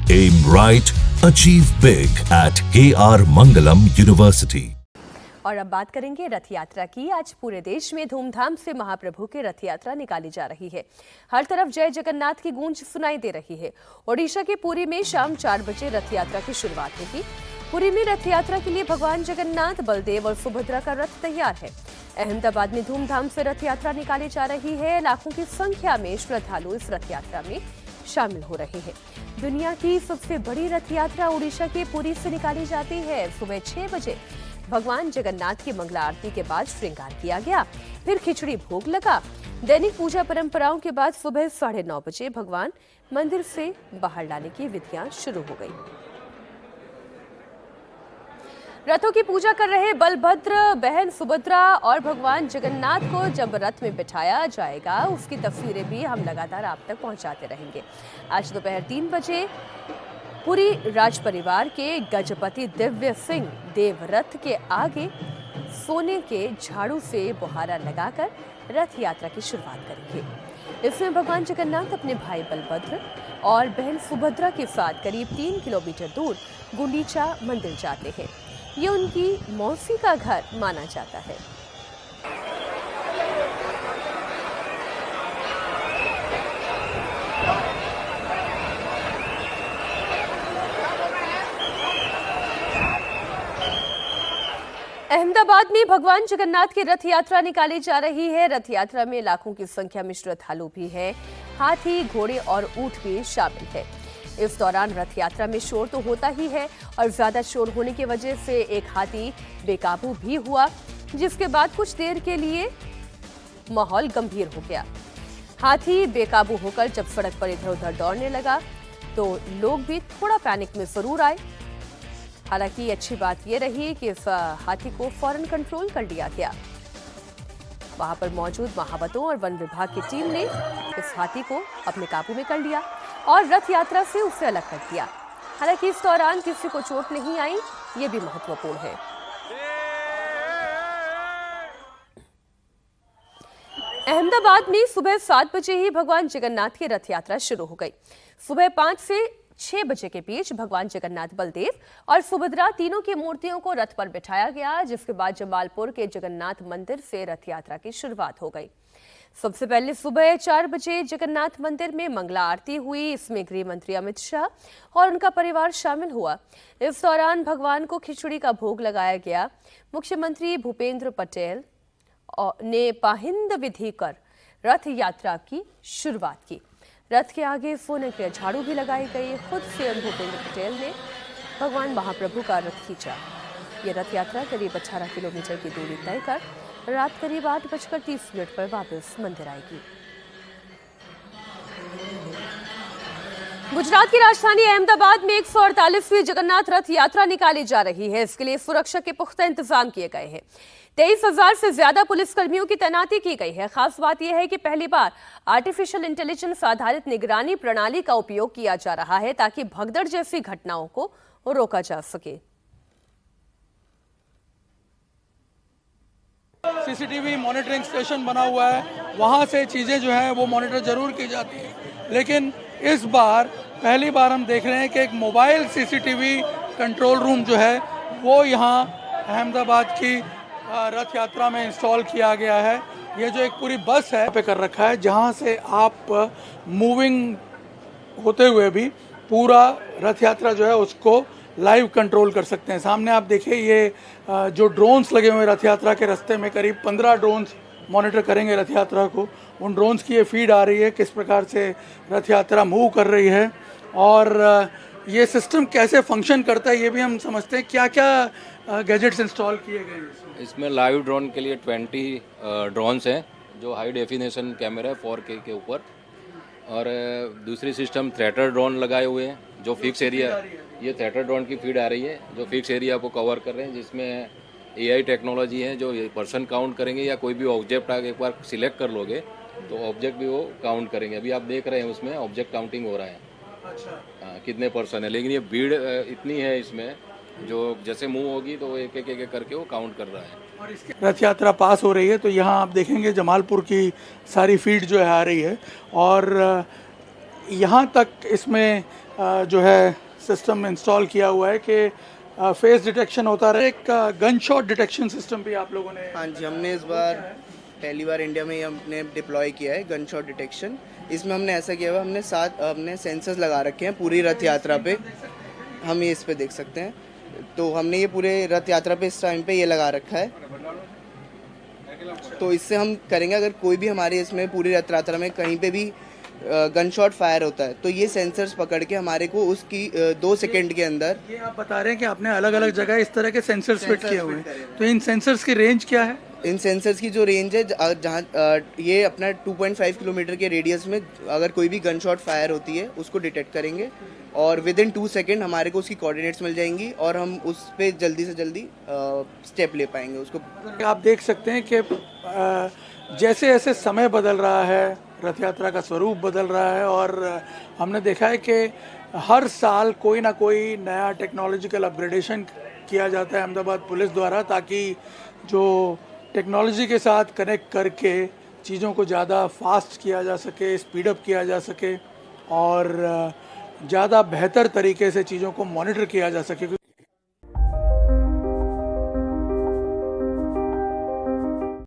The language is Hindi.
Aim right, achieve big at KR Mangalam University. और अब बात करेंगे रथ यात्रा की। आज पूरे देश में धूमधाम से महाप्रभु की रथ यात्रा निकाली जा रही है। हर तरफ जय जगन्नाथ की गूंज सुनाई दे रही है। ओडिशा के पुरी में शाम 4 बजे रथ यात्रा की शुरुआत होगी। पुरी में रथ यात्रा के लिए भगवान जगन्नाथ, बलदेव और सुभद्रा का रथ तैयार है। अहमदाबाद में धूमधाम से रथ यात्रा निकाली जा रही है। लाखों की संख्या में श्रद्धालु इस रथ यात्रा में शामिल हो रहे हैं। दुनिया की सबसे बड़ी रथ यात्रा ओडिशा के पुरी से निकाली जाती है। सुबह 6 बजे भगवान जगन्नाथ की मंगला आरती के बाद श्रृंगार किया गया, फिर खिचड़ी भोग लगा। दैनिक पूजा परंपराओं के बाद सुबह 9:30 बजे भगवान मंदिर से बाहर लाने की विधियां शुरू हो गई। रथों की पूजा कर रहे बलभद्र, बहन सुभद्रा और भगवान जगन्नाथ को जब रथ में बिठाया जाएगा, उसकी तस्वीरें भी हम लगातार आप तक पहुंचाते रहेंगे। आज दोपहर 3 बजे पुरी राज परिवार के गजपति दिव्य सिंह देव रथ के आगे सोने के झाड़ू से बुहारा लगाकर रथ यात्रा की शुरुआत करेंगे। इसमें भगवान जगन्नाथ अपने भाई बलभद्र और बहन सुभद्रा के साथ करीब 3 किलोमीटर दूर गुंडीचा मंदिर जाते हैं। ये उनकी मौसी का घर माना जाता है। अहमदाबाद में भगवान जगन्नाथ की रथ यात्रा निकाली जा रही है। रथ यात्रा में लाखों की संख्या में श्रद्धालु भी हैं। हाथी, घोड़े और ऊंट भी शामिल है। इस दौरान रथ यात्रा में शोर तो होता ही है और ज्यादा शोर होने की वजह से एक हाथी बेकाबू भी हुआ, जिसके बाद कुछ देर के लिए माहौल गंभीर हो गया। हाथी बेकाबू होकर जब सड़क पर इधर उधर दौड़ने लगा तो लोग भी थोड़ा पैनिक में जरूर आए। हालांकि अच्छी बात यह रही कि इस हाथी को फौरन कंट्रोल कर लिया गया। वहां पर मौजूद महावतों और वन विभाग की टीम ने इस हाथी को अपने काबू में कर लिया और रथ यात्रा से उसे अलग कर दिया। हालांकि इस दौरान किसी को चोट नहीं आई, ये भी महत्वपूर्ण है। अहमदाबाद में सुबह 7 बजे ही भगवान जगन्नाथ की रथ यात्रा शुरू हो गई। सुबह 5 से 6 बजे के बीच भगवान जगन्नाथ, बलदेव और सुभद्रा तीनों की मूर्तियों को रथ पर बिठाया गया, जिसके बाद जमालपुर के जगन्नाथ मंदिर से रथ यात्रा की शुरुआत हो गई। सबसे पहले सुबह 4 बजे जगन्नाथ मंदिर में मंगला आरती हुई। इसमें गृह मंत्री अमित शाह और उनका परिवार शामिल हुआ। इस दौरान भगवान को खिचड़ी का भोग लगाया गया। मुख्यमंत्री भूपेंद्र पटेल ने पाहिंद विधि कर रथ यात्रा की शुरुआत की। रथ के आगे सोने के झाड़ू भी लगाई गई। खुद सीएम भूपेंद्र पटेल ने भगवान महाप्रभु का रथ खींचा। ये रथ यात्रा करीब 18 किलोमीटर की दूरी तय कर रात करीब 8:30 पर वापस मंदिर आएगी। गुजरात की राजधानी अहमदाबाद में 148वीं जगन्नाथ रथ यात्रा निकाली जा रही है। इसके लिए सुरक्षा के पुख्ता इंतजाम किए गए हैं। 23,000 से ज्यादा पुलिसकर्मियों की तैनाती की गई है। खास बात यह है कि पहली बार आर्टिफिशियल इंटेलिजेंस आधारित निगरानी प्रणाली का उपयोग किया जा रहा है, ताकि भगदड़ जैसी घटनाओं को रोका जा सके। सीसीटीवी मॉनिटरिंग स्टेशन बना हुआ है, वहाँ से चीज़ें जो हैं वो मॉनिटर जरूर की जाती हैं, लेकिन इस बार पहली बार हम देख रहे हैं कि एक मोबाइल सीसीटीवी कंट्रोल रूम जो है वो यहाँ अहमदाबाद की रथ यात्रा में इंस्टॉल किया गया है। ये जो एक पूरी बस है पे कर रखा है, जहाँ से आप मूविंग होते हुए भी पूरा रथ यात्रा जो है उसको लाइव कंट्रोल कर सकते हैं। सामने आप देखिए ये जो ड्रोन्स लगे हुए रथ यात्रा के रास्ते में, करीब 15 ड्रोन्स मॉनिटर करेंगे रथ यात्रा को। उन ड्रोन्स की ये फीड आ रही है किस प्रकार से रथ यात्रा मूव कर रही है और ये सिस्टम कैसे फंक्शन करता है ये भी हम समझते हैं। क्या क्या गैजेट्स इंस्टॉल किए गए हैं इसमें? लाइव ड्रोन के लिए 20 ड्रोन्स हैं जो हाई डेफिनेशन कैमरा है 4K के ऊपर, और दूसरी सिस्टम थ्रेटर ड्रोन लगाए हुए हैं जो फिक्स एरिया, ये थ्रेटर ड्रोन की फीड आ रही है जो फिक्स एरिया को कवर कर रहे हैं, जिसमें AI टेक्नोलॉजी है जो पर्सन काउंट करेंगे या कोई भी ऑब्जेक्ट आगे एक बार सिलेक्ट कर लोगे तो ऑब्जेक्ट भी वो काउंट करेंगे। अभी आप देख रहे हैं उसमें ऑब्जेक्ट काउंटिंग हो रहा है। अच्छा। कितने पर्सन है, लेकिन ये भीड़ इतनी है इसमें जो जैसे मूव होगी तो वो एक एक करके वो काउंट कर रहा है। और इसके रथ यात्रा पास हो रही है तो यहाँ आप देखेंगे जमालपुर की सारी फीड जो है आ रही है और यहाँ तक इसमें जो है सिस्टम इंस्टॉल किया हुआ है कि फेस डिटेक्शन होता रहे। एक गन शॉट डिटेक्शन सिस्टम भी आप लोगों ने। हाँ जी, हमने इस बार पहली बार इंडिया में हमने डिप्लॉय किया है गन शॉट डिटेक्शन। इसमें हमने ऐसा किया हुआ, हमने सेंसर्स लगा रखे हैं पूरी रथ यात्रा पे। हम ये इस पे देख सकते हैं, तो हमने ये पूरे रथ यात्रा पे इस टाइम पे ये लगा रखा है। तो इससे हम करेंगे, अगर कोई भी हमारे इसमें पूरी रथ यात्रा में कहीं पे भी गन शॉट फायर होता है तो ये सेंसर्स पकड़ के हमारे को उसकी 2 सेकंड के अंदर। ये आप बता रहे हैं कि आपने अलग अलग जगह इस तरह के सेंसर्स फिट किए हुए हैं, तो इन सेंसर्स की रेंज क्या है? इन सेंसर्स की जो रेंज है, जहाँ ये अपना 2.5 किलोमीटर के रेडियस में अगर कोई भी गन शॉट फायर होती है उसको डिटेक्ट करेंगे और विद इन 2 सेकेंड हमारे को उसकी कोऑर्डिनेट्स मिल जाएंगी और हम उस पर जल्दी से जल्दी स्टेप ले पाएंगे उसको। आप देख सकते हैं कि जैसे जैसे समय बदल रहा है, रथ यात्रा का स्वरूप बदल रहा है और हमने देखा है कि हर साल कोई ना कोई नया टेक्नोलॉजिकल अपग्रेडेशन किया जाता है अहमदाबाद पुलिस द्वारा, ताकि जो टेक्नोलॉजी के साथ कनेक्ट करके चीज़ों को ज़्यादा फास्ट किया जा सके, स्पीड अप किया जा सके और ज़्यादा बेहतर तरीके से चीज़ों को मॉनिटर किया जा सके।